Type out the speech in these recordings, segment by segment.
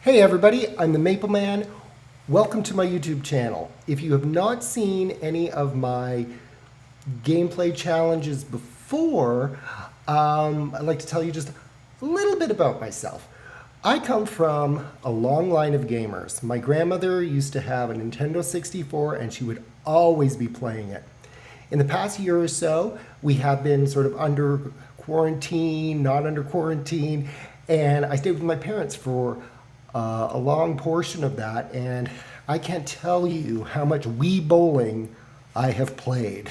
Hey everybody, I'm the Maple Man. Welcome to my YouTube channel. If you have not seen any of my gameplay challenges before, I'd like to tell you just a little bit about myself. I come from a long line of gamers. My grandmother used to have a Nintendo 64 and she would always be playing it. In the past year or so, we have been sort of under quarantine, not under quarantine, and I stayed with my parents for a long portion of that, and I can't tell you how much Wii bowling I have played.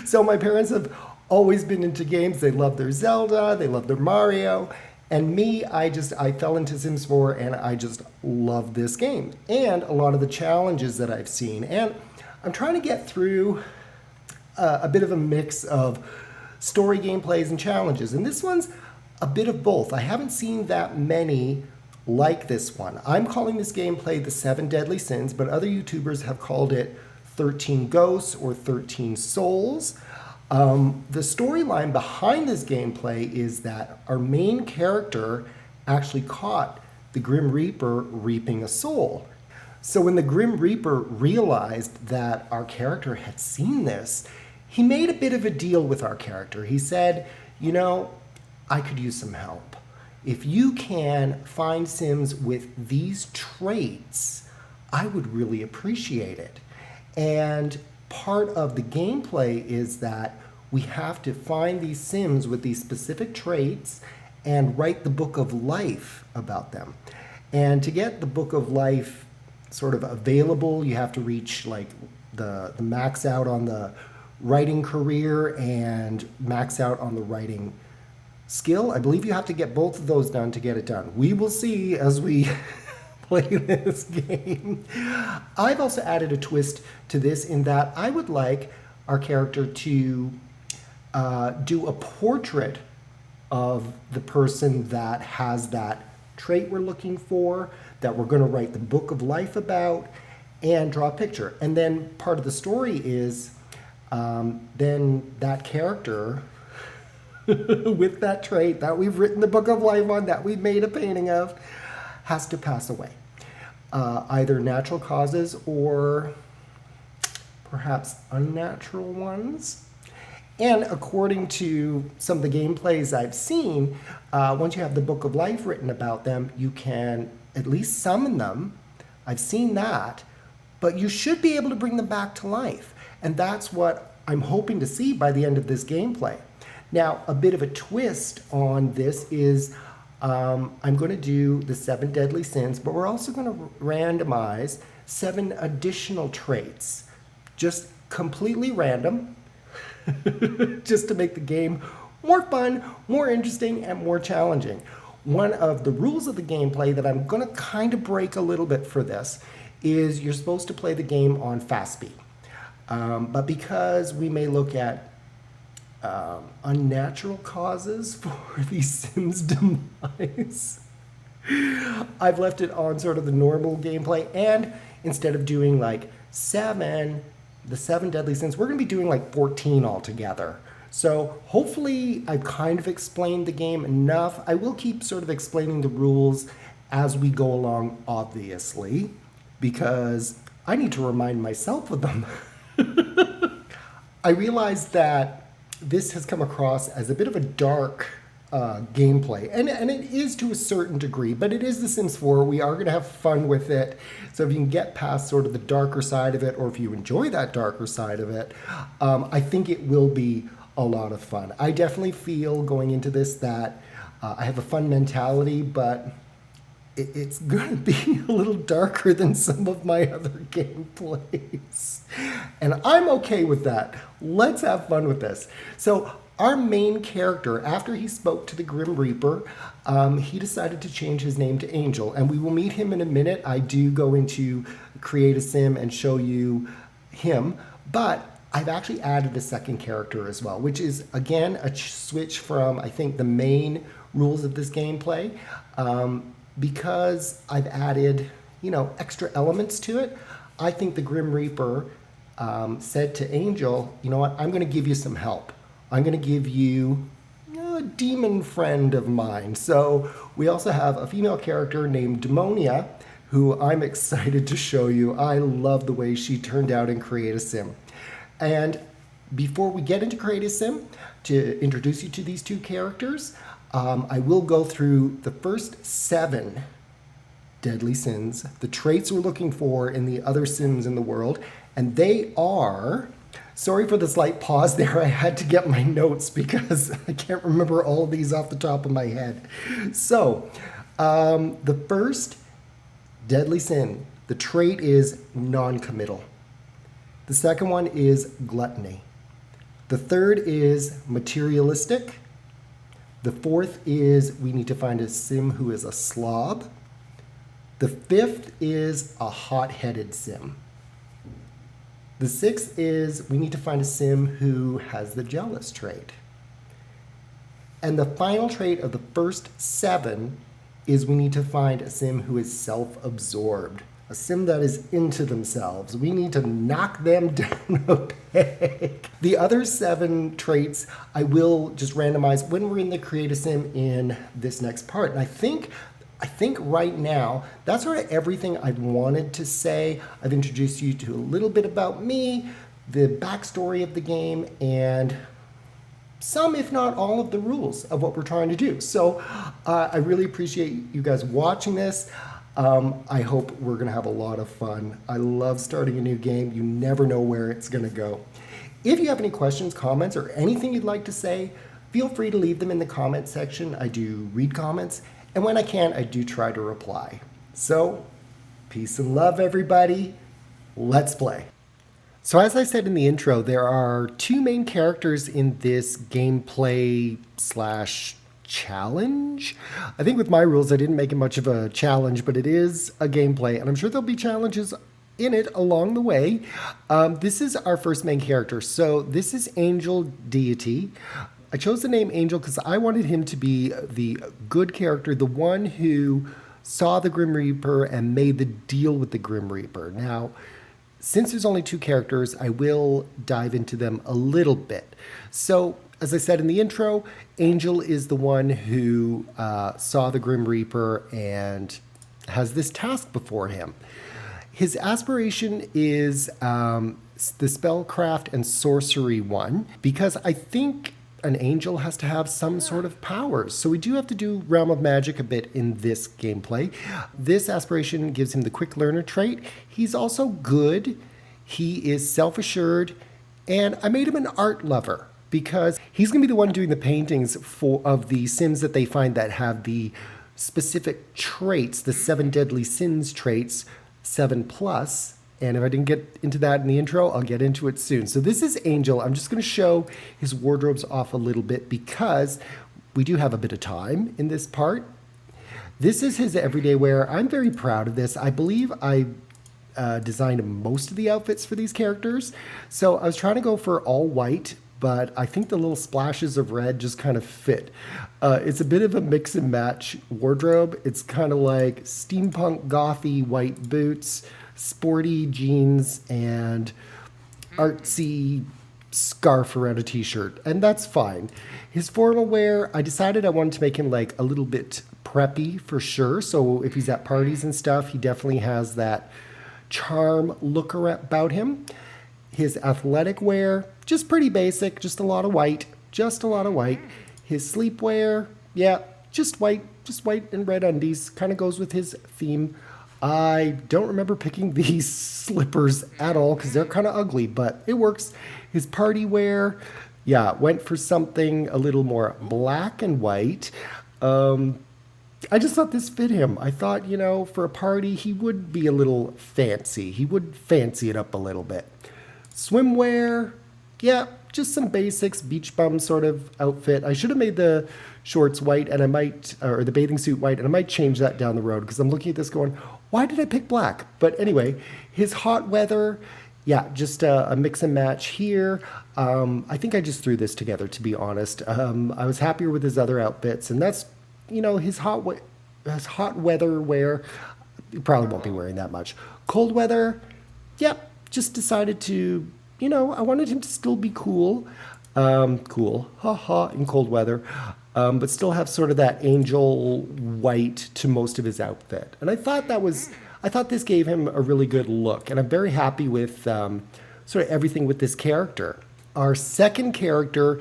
So my parents have always been into games. They love their Zelda, they love their Mario, and me, I fell into SIMS4 and I just love this game and a lot of the challenges that I've seen. And I'm trying to get through a bit of a mix of story gameplays and challenges, and this one's a bit of both. I haven't seen that many like this one. I'm calling this gameplay the 7 Deadly Sins, but other YouTubers have called it 13 Ghosts or 13 Souls. The storyline behind this gameplay is that our main character actually caught the Grim Reaper reaping a soul. So when the Grim Reaper realized that our character had seen this, he made a bit of a deal with our character. He said, you know, I could use some help. If you can find Sims with these traits, I would really appreciate it. And part of the gameplay is that we have to find these Sims with these specific traits and write the book of life about them. And to get the book of life sort of available, you have to reach like the max out on the writing career and max out on the writing skill. I believe you have to get both of those done to get it done. We will see as we play this game. I've also added a twist to this in that I would like our character to do a portrait of the person that has that trait we're looking for, that we're going to write the book of life about, and draw a picture. And then part of the story is then that character with that trait that we've written the book of life on, that we've made a painting of, has to pass away. Either natural causes or perhaps unnatural ones. And according to some of the gameplays I've seen, once you have the book of life written about them, you can at least summon them. I've seen that, but you should be able to bring them back to life. And that's what I'm hoping to see by the end of this gameplay. Now, a bit of a twist on this is I'm going to do the 7 Deadly Sins, but we're also going to randomize 7 additional traits. Just completely random, just to make the game more fun, more interesting, and more challenging. One of the rules of the gameplay that I'm going to kind of break a little bit for this is you're supposed to play the game on fast speed. But because we may look at unnatural causes for the Sims demise, I've left it on sort of the normal gameplay, and instead of doing like the 7 Deadly Sins, we're going to be doing like 14 altogether. So hopefully I've kind of explained the game enough. I will keep sort of explaining the rules as we go along, obviously, because I need to remind myself of them. I realize that this has come across as a bit of a dark gameplay, and it is to a certain degree, but it is The Sims 4. We are going to have fun with it. So if you can get past sort of the darker side of it, or if you enjoy that darker side of it, I think it will be a lot of fun. I definitely feel going into this that I have a fun mentality, but it's going to be a little darker than some of my other gameplays. And I'm okay with that. Let's have fun with this. So our main character, after he spoke to the Grim Reaper, he decided to change his name to Angel. And we will meet him in a minute. I do go into create a sim and show you him. But I've actually added a second character as well, which is, again, a switch from, I think, the main rules of this gameplay. Because I've added, extra elements to it, I think the Grim Reaper said to Angel, you know what, I'm going to give you some help. I'm going to give you a demon friend of mine. So we also have a female character named Demonia, who I'm excited to show you. I love the way she turned out in Create a Sim. And before we get into Create a Sim, to introduce you to these two characters, I will go through the first 7 deadly sins, the traits we're looking for in the other Sims in the world, and they are... Sorry for the slight pause there. I had to get my notes because I can't remember all of these off the top of my head. So, the first deadly sin, the trait is non-committal. The second one is gluttony. The third is materialistic. The fourth is we need to find a Sim who is a slob. The fifth is a hot-headed Sim. The sixth is we need to find a Sim who has the jealous trait. And the final trait of the first 7 is we need to find a Sim who is self-absorbed. A Sim that is into themselves. We need to knock them down a peg. The other 7 traits I will just randomize when we're in the Create a Sim in this next part. And I think right now, that's sort of everything I wanted to say. I've introduced you to a little bit about me, the backstory of the game, and some, if not all, of the rules of what we're trying to do. So I really appreciate you guys watching this. I hope we're going to have a lot of fun. I love starting a new game. You never know where it's going to go. If you have any questions, comments, or anything you'd like to say, feel free to leave them in the comment section. I do read comments. And when I can, I do try to reply. So, peace and love, everybody. Let's play. So as I said in the intro, there are 2 main characters in this gameplay / challenge. I think with my rules, I didn't make it much of a challenge, but it is a gameplay, and I'm sure there'll be challenges in it along the way. This is our first main character. So this is Angel Deity. I chose the name Angel because I wanted him to be the good character, the one who saw the Grim Reaper and made the deal with the Grim Reaper. Now, since there's only 2 characters, I will dive into them a little bit. So, as I said in the intro, Angel is the one who saw the Grim Reaper and has this task before him. His aspiration is the spellcraft and sorcery one, because I think an angel has to have some sort of powers. So we do have to do Realm of Magic a bit in this gameplay. This aspiration gives him the quick learner trait. He's also good. He is self-assured. And I made him an art lover because he's going to be the one doing the paintings of the Sims that they find that have the specific traits, the 7 deadly sins traits, 7+. And if I didn't get into that in the intro, I'll get into it soon. So this is Angel. I'm just going to show his wardrobes off a little bit because we do have a bit of time in this part. This is his everyday wear. I'm very proud of this. I believe I designed most of the outfits for these characters. So I was trying to go for all white, but I think the little splashes of red just kind of fit. It's a bit of a mix and match wardrobe. It's kind of like steampunk gothy white boots, sporty jeans, and artsy scarf around a t-shirt, and that's fine. His formal wear, I decided I wanted to make him like a little bit preppy for sure, so if he's at parties and stuff, he definitely has that charm look about him. His athletic wear, just pretty basic, just a lot of white. His sleepwear, yeah, just white and red undies, kind of goes with his theme. I don't remember picking these slippers at all because they're kind of ugly, but it works. His party wear, yeah, went for something a little more black and white. I just thought this fit him. I thought, for a party, he would be a little fancy. He would fancy it up a little bit. Swimwear, yeah, just some basics, beach bum sort of outfit. I should have made the shorts white and or the bathing suit white, and I might change that down the road because I'm looking at this going, why did I pick black? But anyway, his hot weather, yeah, just a mix and match here. I think I just threw this together, to be honest. I was happier with his other outfits, and that's, his hot weather wear. You probably won't be wearing that much. Cold weather, yeah, just decided to, I wanted him to still be cool. Cool, haha, in cold weather. but still have sort of that angel white to most of his outfit. And I thought this gave him a really good look. And I'm very happy with sort of everything with this character. Our second character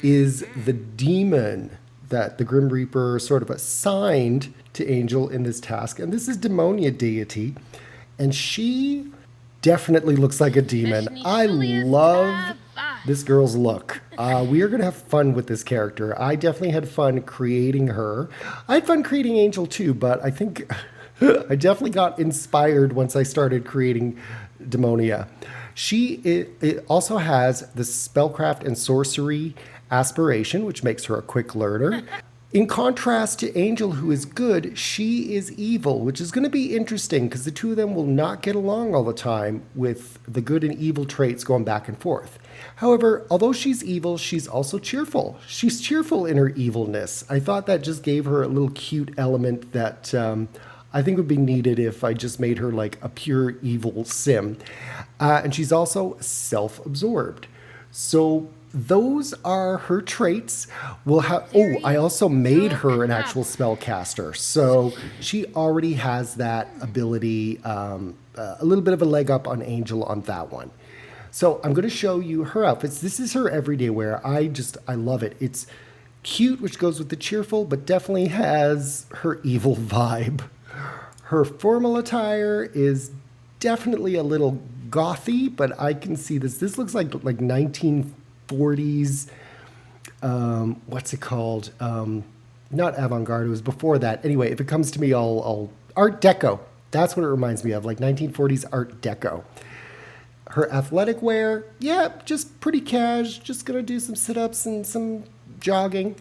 is the demon that the Grim Reaper sort of assigned to Angel in this task. And this is Demonia Deity. And she definitely looks like a demon. I love this girl's look. We are going to have fun with this character. I definitely had fun creating her. I had fun creating Angel too, but I think I definitely got inspired once I started creating Demonia. It also has the spellcraft and sorcery aspiration, which makes her a quick learner. In contrast to Angel, who is good, she is evil, which is going to be interesting because the two of them will not get along all the time with the good and evil traits going back and forth. However, although she's evil, she's also cheerful. She's cheerful in her evilness. I thought that just gave her a little cute element that I think would be needed if I just made her like a pure evil sim. And she's also self-absorbed. So those are her traits. I also made her an actual spellcaster. So she already has that ability, a little bit of a leg up on Angel on that one. So I'm going to show you her outfits. This is her everyday wear. I love it. It's cute, which goes with the cheerful, but definitely has her evil vibe. Her formal attire is definitely a little gothy, but I can see this. This looks like 1940s. What's it called? Not avant-garde. It was before that. Anyway, if it comes to me, I'll Art Deco. That's what it reminds me of, like 1940s Art Deco. Her athletic wear, yeah, just pretty cash. Just gonna do some sit-ups and some jogging.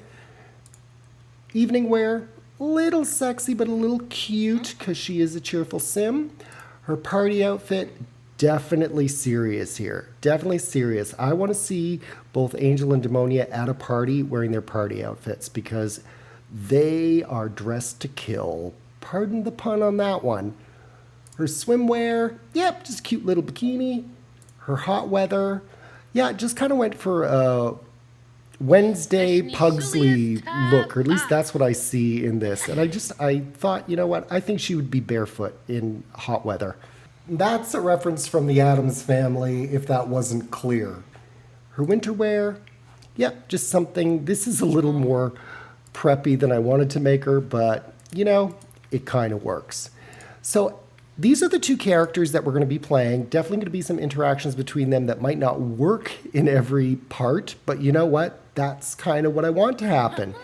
Evening wear, little sexy but a little cute because she is a cheerful sim. Her party outfit, definitely serious here. Definitely serious. I want to see both Angel and Demonia at a party wearing their party outfits because they are dressed to kill. Pardon the pun on that one. Her swimwear, yep, just cute little bikini. Her hot weather, yeah, just kind of went for a Wednesday Pugsley look, or at least that's what I see in this. And I thought, you know what, I think she would be barefoot in hot weather. That's a reference from the Addams Family, if that wasn't clear. Her winter wear, yep, just something, this is a little more preppy than I wanted to make her, but, you know, it kind of works. So these are the two characters that we're going to be playing. Definitely going to be some interactions between them that might not work in every part, but you know what? That's kind of what I want to happen.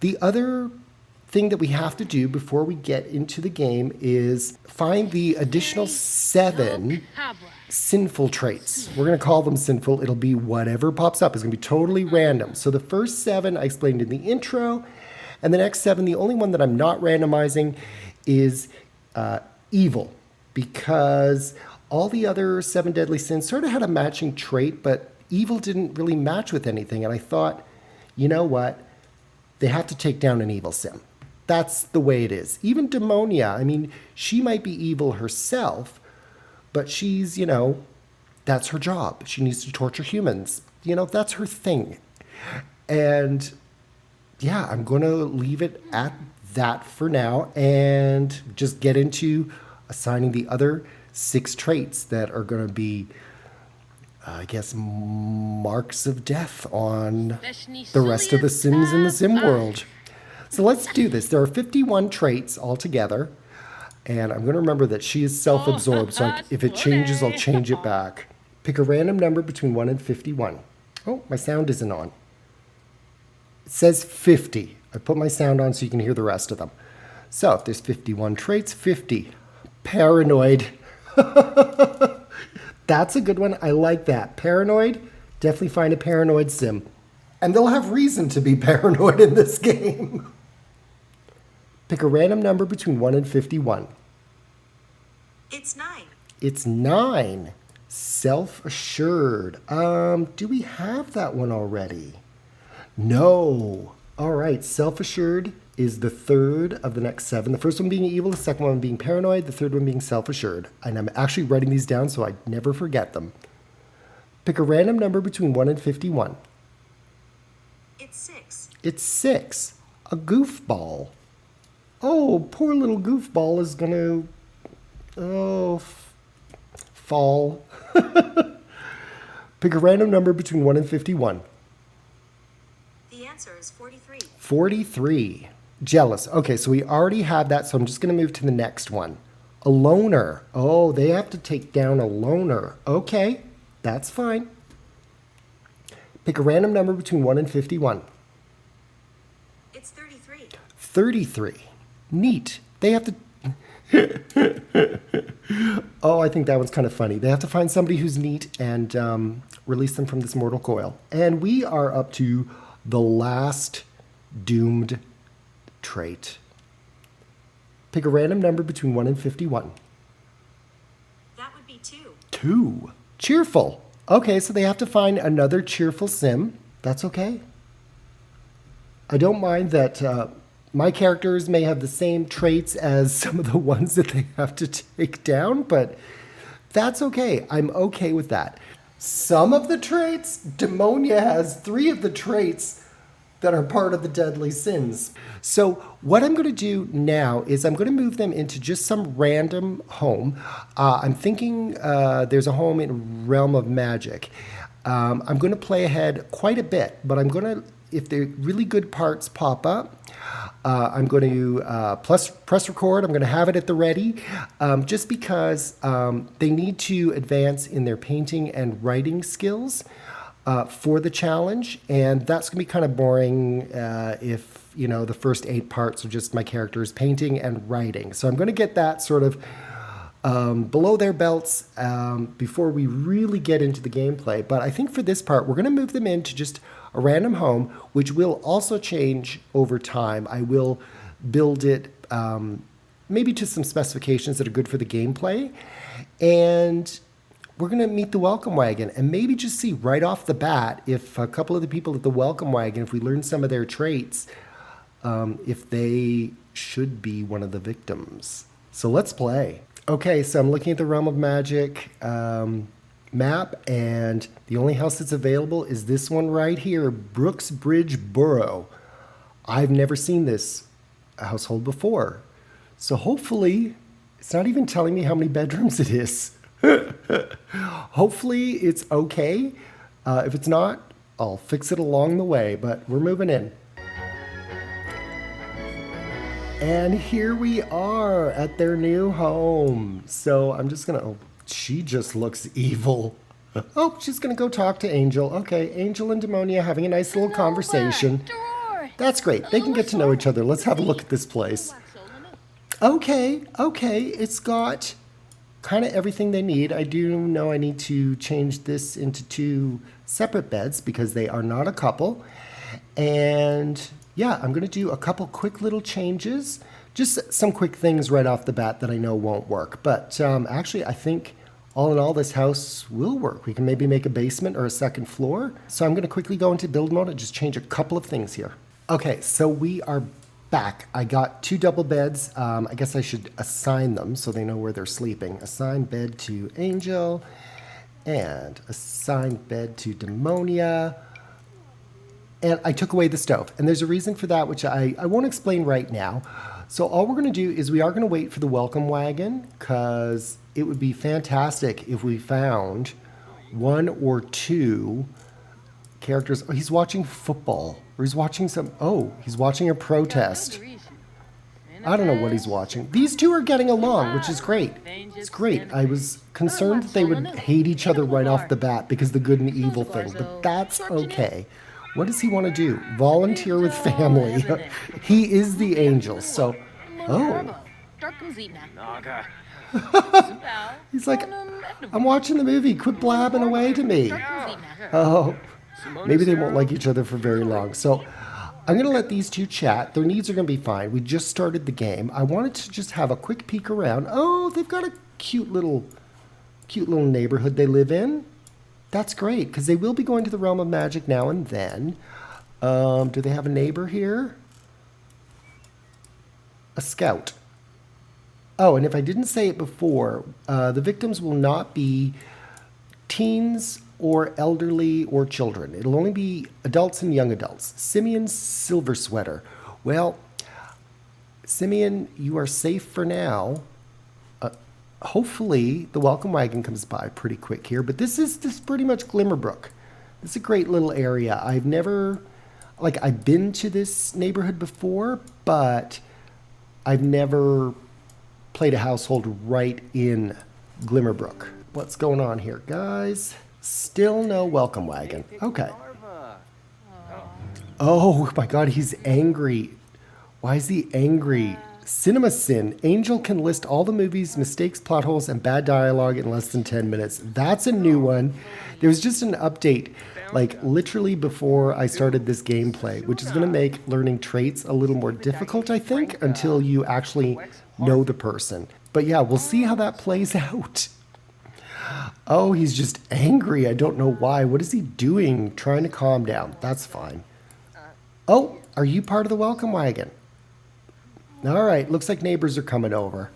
The other thing that we have to do before we get into the game is find the additional 7 sinful traits. We're going to call them sinful. It'll be whatever pops up. It's going to be totally random. So the first 7 I explained in the intro, and the next 7, the only one that I'm not randomizing is evil, because all the other 7 deadly sins sort of had a matching trait, but evil didn't really match with anything. And I thought, you know what? They have to take down an evil sim. That's the way it is. Even Demonia, I mean, she might be evil herself, but she's, you know, that's her job. She needs to torture humans. You know, that's her thing. And yeah, I'm going to leave it at that for now and just get into assigning the other 6 traits that are going to be, I guess, marks of death on the rest of the Sims in the Sim world. So let's do this. There are 51 traits altogether, and I'm going to remember that she is self-absorbed, so if it changes, I'll change it back. Pick a random number between 1 and 51. Oh, my sound isn't on. It says 50. I put my sound on so you can hear the rest of them. So if there's 51 traits, 50. Paranoid. That's a good one. I like that. Paranoid. Definitely find a paranoid sim. And they'll have reason to be paranoid in this game. Pick a random number between 1 and 51. It's 9. It's 9. Self-assured. Do we have that one already? No. All right, self-assured is the third of the next 7. The first one being evil, the second one being paranoid, the third one being self-assured. And I'm actually writing these down so I never forget them. Pick a random number between 1 and 51. It's 6. It's 6. A goofball. Oh, poor little goofball is going to fall. Pick a random number between 1 and 51. The answer is 43. 43. Jealous. Okay, so we already have that, so I'm just going to move to the next one. A loner. Oh, they have to take down a loner. Okay, that's fine. Pick a random number between 1 and 51. It's 33. 33. Neat. They have to... Oh, I think that one's kind of funny. They have to find somebody who's neat and release them from this mortal coil. And we are up to the last doomed trait. Pick a random number between 1 and 51. That would be 2. 2. Cheerful. Okay, so they have to find another cheerful sim. That's okay. I don't mind that my characters may have the same traits as some of the ones that they have to take down, but that's okay. I'm okay with that. Some of the traits, Demonia has 3 of the traits that are part of the deadly sins. So what I'm going to do now is I'm going to move them into just some random home. I'm thinking there's a home in Realm of Magic. I'm going to play ahead quite a bit, but I'm going to, if the really good parts pop up, I'm going to press record. I'm going to have it at the ready, just because they need to advance in their painting and writing skills for the challenge, and that's going to be kind of boring if, you know, the first 8 parts are just my characters painting and writing. So I'm going to get that sort of below their belts before we really get into the gameplay. But I think for this part, we're going to move them into just a random home, which will also change over time. I will build it maybe to some specifications that are good for the gameplay. And we're going to meet the welcome wagon and maybe just see right off the bat if a couple of the people at the welcome wagon, if we learn some of their traits, if they should be one of the victims. So let's play. Okay, so I'm looking at the Realm of Magic map, and the only house that's available is this one right here, Brooksbridge Borough. I've never seen this household before. So hopefully, it's not even telling me how many bedrooms it is. Hopefully it's okay. If it's not, I'll fix it along the way, but we're moving in. And here we are at their new home. So I'm just gonna, oh, she just looks evil. Oh, she's gonna go talk to Angel. Okay, Angel and Demonia having a nice little conversation. That's great. They can get to know each other. Let's have a look at this place. Okay, it's got kind of everything they need. I do know I need to change this into 2 separate beds because they are not a couple. And yeah, I'm going to do a couple quick little changes. Just some quick things right off the bat that I know won't work. But actually, I think all in all, this house will work. We can maybe make a basement or a second floor. So I'm going to quickly go into build mode and just change a couple of things here. Okay, so we are back. I got 2 double beds. I guess I should assign them so they know where they're sleeping. Assign bed to Angel and assign bed to Demonia. And I took away the stove. And there's a reason for that, which I won't explain right now. So all we're going to do is we are going to wait for the welcome wagon, because it would be fantastic if we found 1 or 2 characters. Oh, he's watching football. Or he's watching he's watching a protest. I don't know what he's watching. These 2 are getting along, which is great. It's great. I was concerned that they would hate each other right off the bat because the good and evil thing, but that's okay. What does he want to do? Volunteer with family. He is the angel, so... Oh. He's like, I'm watching the movie. Quit blabbing away to me. Oh. Maybe they won't like each other for very long. So I'm going to let these 2 chat. Their needs are going to be fine. We just started the game. I wanted to just have a quick peek around. Oh, they've got a cute little neighborhood they live in. That's great, because they will be going to the Realm of Magic now and then. Do they have a neighbor here? A scout. Oh, and if I didn't say it before, the victims will not be teens or elderly or children. It'll only be adults and young adults. Simeon's silver sweater. Well, Simeon, you are safe for now. Hopefully the welcome wagon comes by pretty quick here, but this is pretty much Glimmerbrook. This is a great little area. I've been to this neighborhood before, but I've never played a household right in Glimmerbrook. What's going on here, guys? Still no welcome wagon. Okay. Oh my God, he's angry. Why is he angry? Cinema Sin. Angel can list all the movies, mistakes, plot holes, and bad dialogue in less than 10 minutes. That's a new one. There was just an update, like literally before I started this gameplay, which is going to make learning traits a little more difficult, I think, until you actually know the person. But yeah, we'll see how that plays out. Oh, he's just angry. I don't know why. What is he doing? Trying to calm down. That's fine. Oh, are you part of the welcome wagon? All right, looks like neighbors are coming over.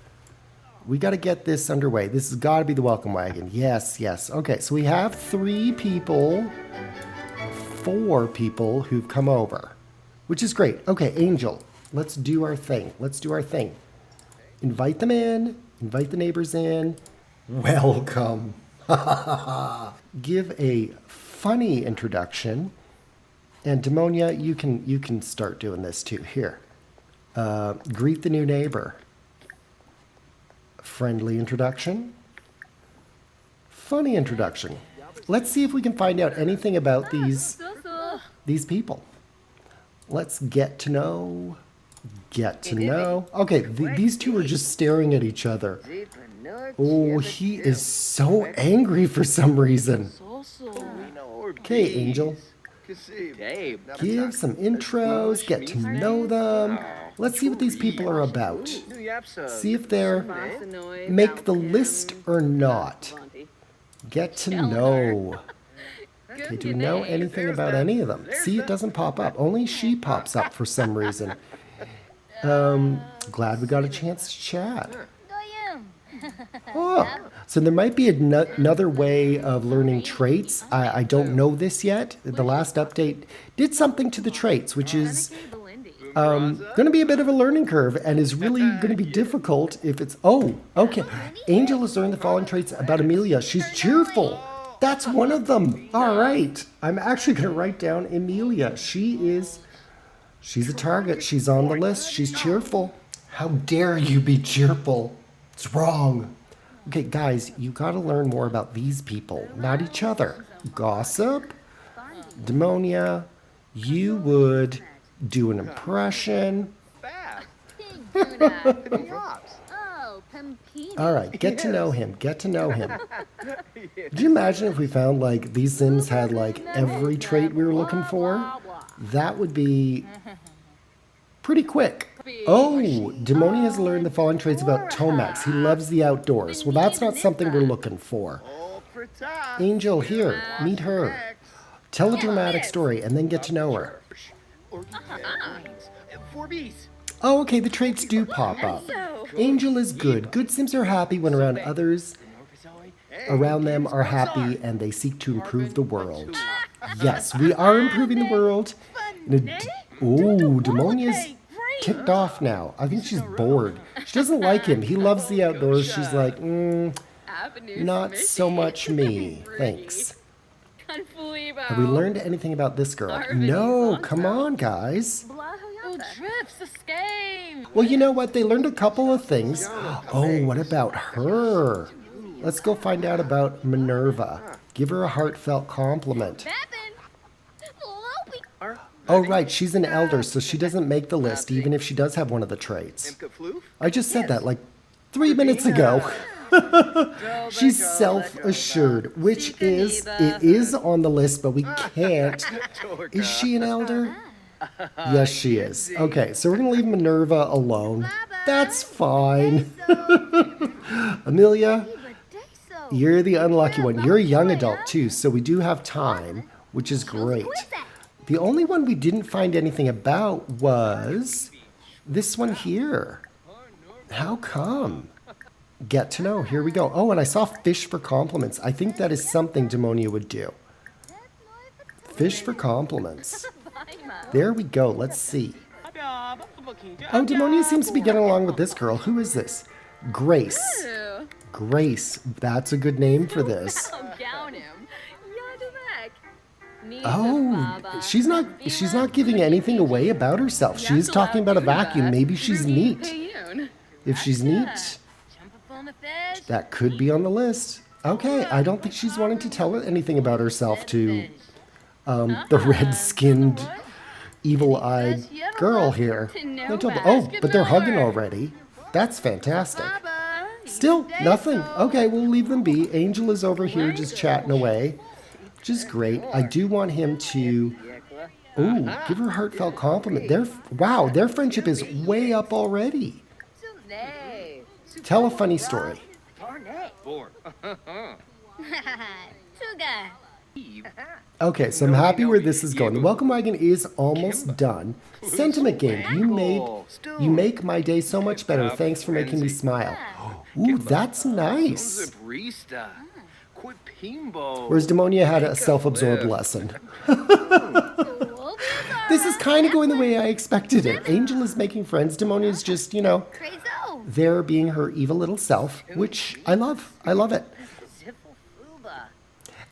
We got to get this underway. This has got to be the welcome wagon. Yes, yes. Okay, so we have 4 people who've come over, which is great. Okay, Angel, let's do our thing. Invite them in. Invite the neighbors in. Welcome. Give a funny introduction. And Demonia, you can start doing this too. Here. Greet the new neighbor. Friendly introduction. Funny introduction. Let's see if we can find out anything about these people. Let's get to know. Okay, these two are just staring at each other. Oh, he is so angry for some reason. Okay, Angel. Give some intros, get to know them. Let's see what these people are about. See if they're make the list or not. Get to know. Okay, do we know anything about any of them? See, it doesn't pop up. Only she pops up for some reason. Glad we got a chance to chat. Oh, so there might be another way of learning traits. I don't know this yet. The last update did something to the traits, which is going to be a bit of a learning curve and is really going to be difficult if it's... Oh, okay. Angel has learned the following traits about Amelia. She's cheerful. That's one of them. All right. I'm actually going to write down Amelia. She's a target. She's on the list. She's cheerful. How dare you be cheerful? It's wrong. Okay, guys, you got to learn more about these people, not each other. Gossip. Demonia, you would do an impression. All right, get to know him. Could you imagine if we found, like, these Sims had, like, every trait we were looking for? That would be pretty quick. Oh, Demonia has learned the following traits about Tomax. He loves the outdoors. Well, that's not something we're looking for. Angel, here, meet her. Tell a dramatic story and then get to know her. Oh, okay, the traits do pop up. Angel is good. Good Sims are happy when around others around them are happy and they seek to improve the world. Yes, we are improving the world. Oh, Demonia's ticked off now. I think she's bored. She doesn't like him. He loves the outdoors. She's like, not so much me. Thanks. Have we learned anything about this girl? No, come on, guys. Well, you know what? They learned a couple of things. Oh, what about her? Let's go find out about Minerva. Give her a heartfelt compliment. Oh, right. She's an elder, so she doesn't make the list, even if she does have one of the traits. I just said that like 3 minutes ago. She's self-assured, which is, it is on the list, but we can't. Is she an elder? Yes, she is. Okay, so we're going to leave Minerva alone. That's fine. Amelia, you're the unlucky one. You're a young adult, too, so we do have time, which is great. The only one we didn't find anything about was this one here. How come? get to know. Here we go. Oh, and I saw fish for compliments. I think that is something Demonia would do. Fish for compliments. There we go. Let's see. Oh, Demonia seems to be getting along with this girl. Who is this? Grace. Grace. That's a good name for this. Oh, she's not giving anything away about herself. She is talking about a vacuum. Maybe she's neat. If she's neat, that could be on the list. Okay, I don't think she's wanting to tell anything about herself to the red-skinned, evil-eyed girl here. Oh, but they're hugging already. That's fantastic. Still, nothing. Okay, we'll leave them be. Angel is over here just chatting away, which is great. I do want him to, give her a heartfelt compliment. Wow, their friendship is way up already. Tell a funny story. Okay, so I'm happy where this is going. The welcome wagon is almost done. Sentiment game. You make my day so much better. Thanks for making me smile. Ooh, that's nice. Whereas Demonia had a self-absorbed lesson. This is kind of going the way I expected it. Angel is making friends. Demonia is just, there being her evil little self, which I love. I love it.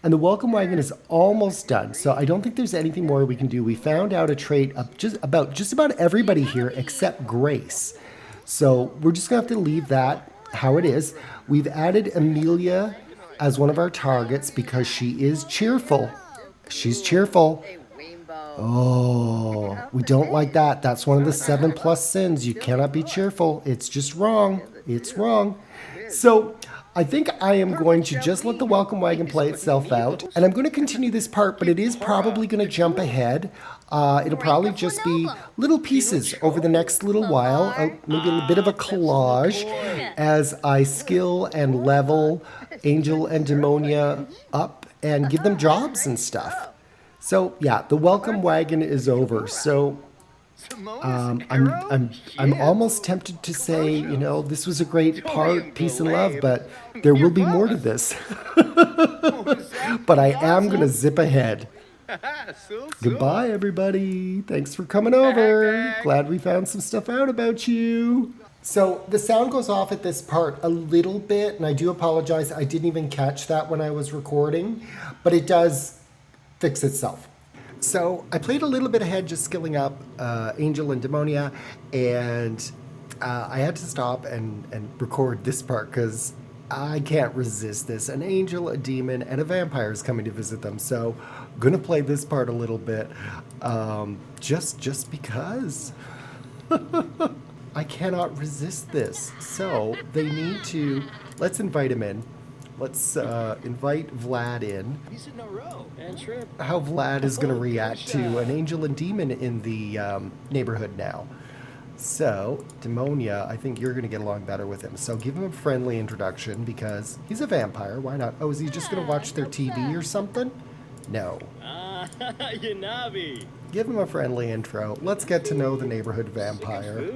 And the welcome wagon is almost done, so I don't think there's anything more we can do. We found out a trait of just about everybody here except Grace. So we're just going to have to leave that how it is. We've added Amelia as one of our targets because she is cheerful. She's cheerful. Oh, we don't like that. That's one of the 7+ sins. You cannot be cheerful. It's just wrong. It's wrong. So I think I am going to just let the welcome wagon play itself out. And I'm going to continue this part, but it is probably going to jump ahead. It'll probably just be little pieces over the next little while. Maybe a bit of a collage as I skill and level Angel and Demonia up and give them jobs and stuff. So yeah, the welcome wagon is over. So I'm almost tempted to say, this was a great part, peace and love, but there will be more to this. But I am going to zip ahead. Goodbye, everybody. Thanks for coming over. Glad we found some stuff out about you. So the sound goes off at this part a little bit, and I do apologize. I didn't even catch that when I was recording, but it does fix itself. So I played a little bit ahead, just skilling up Angel and Demonia, and I had to stop and record this part because I can't resist this. An angel, a demon, and a vampire is coming to visit them. So I'm going to play this part a little bit just because I cannot resist this. So they need to, let's invite him in. Let's invite Vlad in. How Vlad is going to react to an angel and demon in the neighborhood now. So, Demonia, I think you're going to get along better with him. So give him a friendly introduction because he's a vampire. Why not? Oh, is he just going to watch their TV or something? No. Give him a friendly intro. Let's get to know the neighborhood vampire.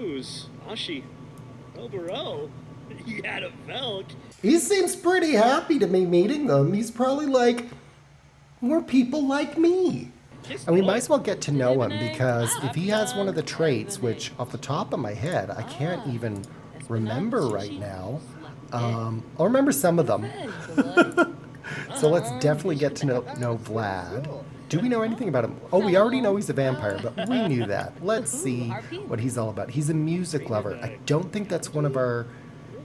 He seems pretty happy to me meeting them. He's probably like, more people like me. And we might as well get to know him because if he has one of the traits, which off the top of my head, I can't even remember right now. I'll remember some of them. So let's definitely get to know Vlad. Do we know anything about him? Oh, we already know he's a vampire, but we knew that. Let's see what he's all about. He's a music lover. I don't think that's one of our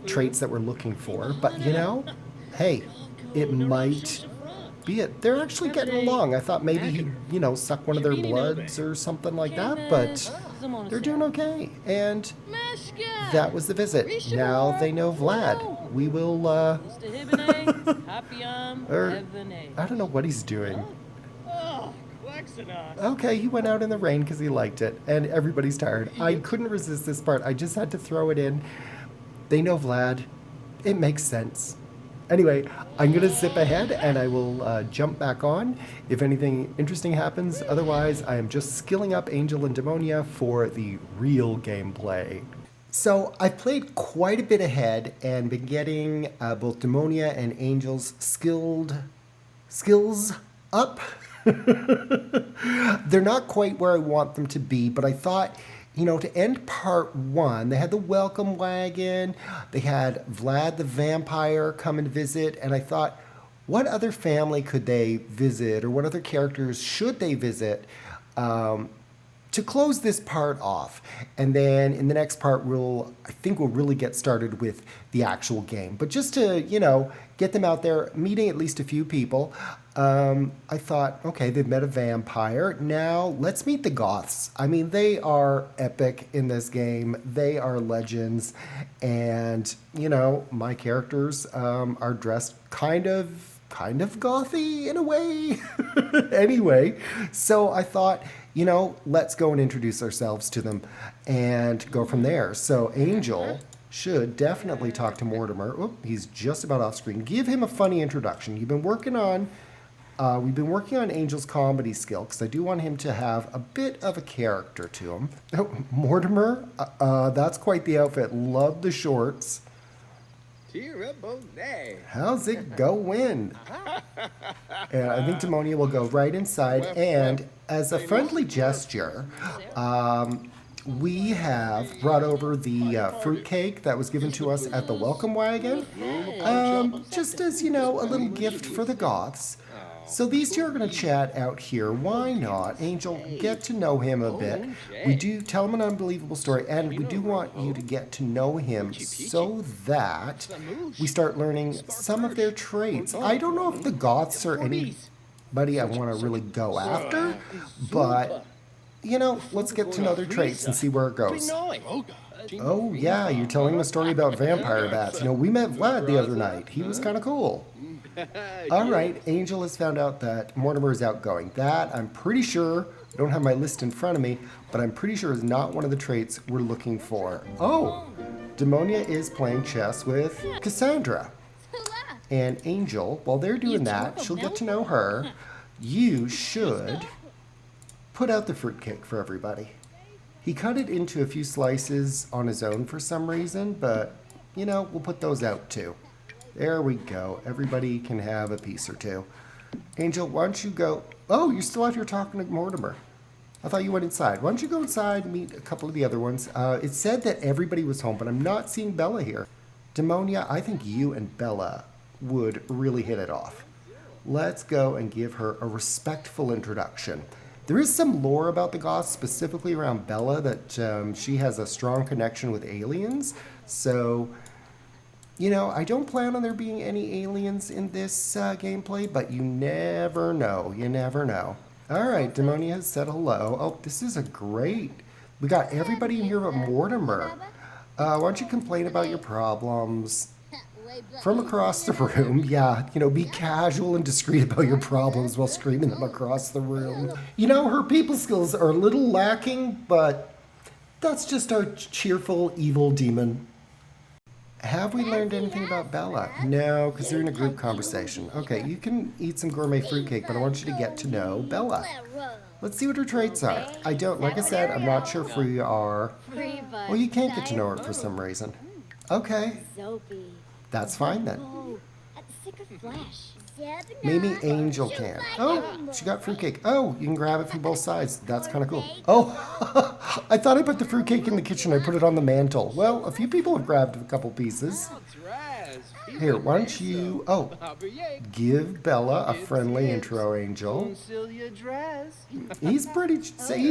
traits that we're looking for, but hey, it might be it. They're actually getting along. I thought maybe he'd, suck one of their bloods or something like that, but they're doing okay. And that was the visit. Now they know Vlad. We will, I don't know what he's doing. Okay, he went out in the rain because he liked it, and everybody's tired. I couldn't resist this part. I just had to throw it in. They know Vlad. It makes sense. Anyway, I'm going to zip ahead and I will jump back on if anything interesting happens. Otherwise, I am just skilling up Angel and Demonia for the real gameplay. So I've played quite a bit ahead and been getting both Demonia and Angel's skills up. They're not quite where I want them to be, but I thought, to end part one, they had the welcome wagon, they had Vlad the vampire come and visit, and I thought, what other family could they visit, or what other characters should they visit? To close this part off. And then in the next part, I think we'll really get started with the actual game. But just to, get them out there, meeting at least a few people, I thought, okay, they've met a vampire. Now let's meet the Goths. I mean, they are epic in this game. They are legends. And, my characters are dressed kind of gothy in a way. Anyway, so I thought, let's go and introduce ourselves to them and go from there. So Angel should definitely talk to Mortimer. Oh, he's just about off screen. Give him a funny introduction. We've been working on Angel's comedy skill because I do want him to have a bit of a character to him. Oh, Mortimer, that's quite the outfit. Love the shorts. How's it going? And I think Demonia will go right inside. And as a friendly gesture, we have brought over the fruitcake that was given to us at the welcome wagon. Just as, a little gift for the Goths. So these two are going to chat out here. Why not? Angel, get to know him a bit. We do tell him an unbelievable story, and we do want you to get to know him so that we start learning some of their traits. I don't know if the Goths are anybody I want to really go after, but, let's get to know their traits and see where it goes. Oh, yeah, you're telling him a story about vampire bats. We met Vlad the other night. He was kind of cool. All right, Angel has found out that Mortimer is outgoing. That, I'm pretty sure, I don't have my list in front of me, but I'm pretty sure is not one of the traits we're looking for. Oh, Demonia is playing chess with Cassandra. And Angel, while they're doing that, she'll get to know her. You should put out the fruitcake for everybody. He cut it into a few slices on his own for some reason, but, we'll put those out too. There we go. Everybody can have a piece or two. Angel, why don't you go... Oh, you're still out here talking to Mortimer. I thought you went inside. Why don't you go inside and meet a couple of the other ones? It said that everybody was home, but I'm not seeing Bella here. Demonia, I think you and Bella would really hit it off. Let's go and give her a respectful introduction. There is some lore about the Goths, specifically around Bella, that she has a strong connection with aliens. So... I don't plan on there being any aliens in this gameplay, but you never know. You never know. All right, Demonia has said hello. Oh, this is a great... We got everybody in here but Mortimer. Why don't you complain about your problems from across the room? Yeah, be casual and discreet about your problems while screaming them across the room. Her people skills are a little lacking, but that's just our cheerful, evil demon. Have we learned anything about Bella? No, because they're in a group conversation. Okay, you can eat some gourmet fruitcake, but I want you to get to know Bella. Let's see what her traits are. Like I said, I'm not sure if we are... Well, you can't get to know her for some reason. Okay, that's fine then. Maybe Angel can. Oh, she got fruitcake. Oh, you can grab it from both sides. That's kind of cool. Oh, I thought I put the fruitcake in the kitchen. I put it on the mantle. Well, a few people have grabbed a couple pieces. Here, why don't you... Oh, give Bella a friendly intro, Angel. He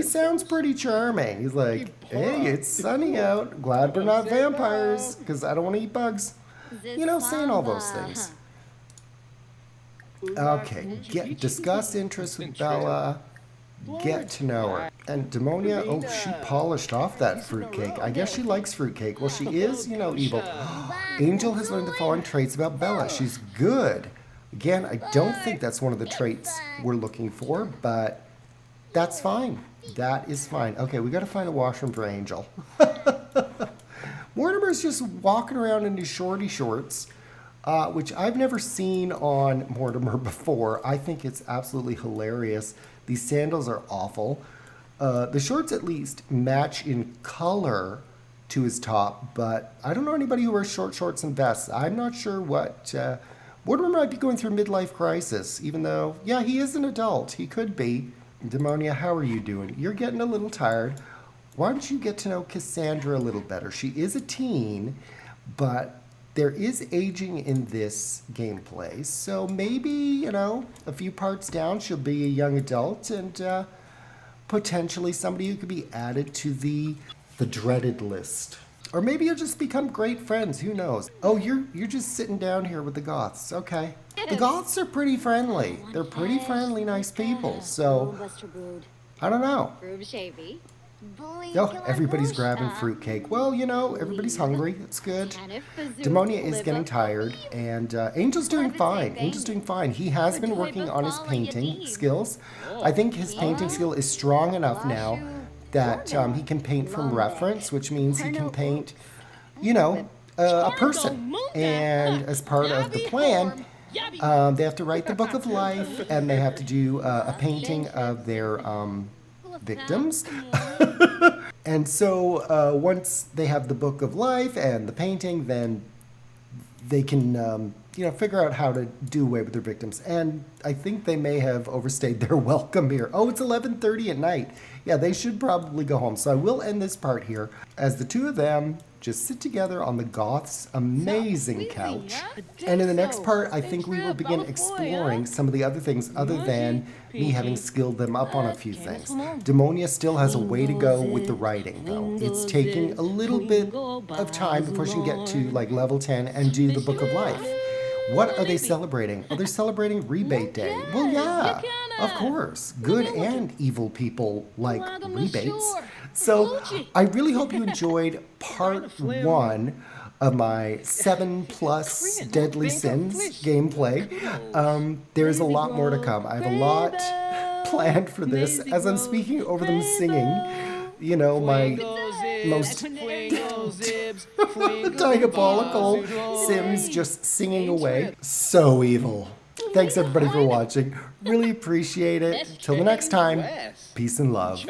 sounds pretty charming. He's like, hey, it's sunny out. Glad we're not vampires, because I don't want to eat bugs. Saying all those things. Okay, discuss interests with Bella, get to know her. And Demonia, oh, she polished off that fruitcake. I guess she likes fruitcake. Well, she is, evil. Angel has learned the following traits about Bella. She's good. Again, I don't think that's one of the traits we're looking for, but that's fine. That is fine. Okay, we got to find a washroom for Angel. Mortimer's just walking around in his shorty shorts. Which I've never seen on Mortimer before. I think it's absolutely hilarious. These sandals are awful. The shorts at least match in color to his top, but I don't know anybody who wears short shorts and vests. I'm not sure what. Mortimer might be going through a midlife crisis, even though, yeah, he is an adult. He could be. Demonia, how are you doing? You're getting a little tired. Why don't you get to know Cassandra a little better? She is a teen, but there is aging in this gameplay. So maybe, you know, a few parts down, she'll be a young adult and potentially somebody who could be added to the dreaded list. Or maybe you'll just become great friends. Who knows? Oh, you're just sitting down here with the Goths. Okay. The Goths are pretty friendly. They're pretty friendly, nice people. So, I don't know. Oh, everybody's grabbing fruitcake. Well, you know, everybody's hungry. It's good. Demonia is getting tired, and Angel's doing fine. Angel's doing fine. He has been working on his painting skills. I think his painting skill is strong enough now that he can paint from reference, which means he can paint, you know, a person. And as part of the plan, they have to write the Book of Life, and they have to do a painting of their victims. And so once they have the Book of Life and the painting, then they can you know, figure out how to do away with their victims. And I think they may have overstayed their welcome here. Oh, it's 11:30 at night. Yeah, they should probably go home. So I will end this part here as the two of them just sit together on the Goth's amazing couch. And in the next part, I think we will begin exploring some of the other things other than me having skilled them up on a few things. Demonia still has a way to go with the writing, though. It's taking a little bit of time before she can get to like level 10 and do the Book of Life. What are they celebrating? Oh, they're celebrating Rebate Day. Well, yeah, of course. Good and evil people like rebates. So I really hope you enjoyed part 1 of my 7+ Deadly Sins gameplay. There's a lot more to come. I have a lot planned for this. As I'm speaking over them singing, you know, my most diabolical Sims just singing away. So evil. Thanks everybody for watching. Really appreciate it. Till the next time, peace and love.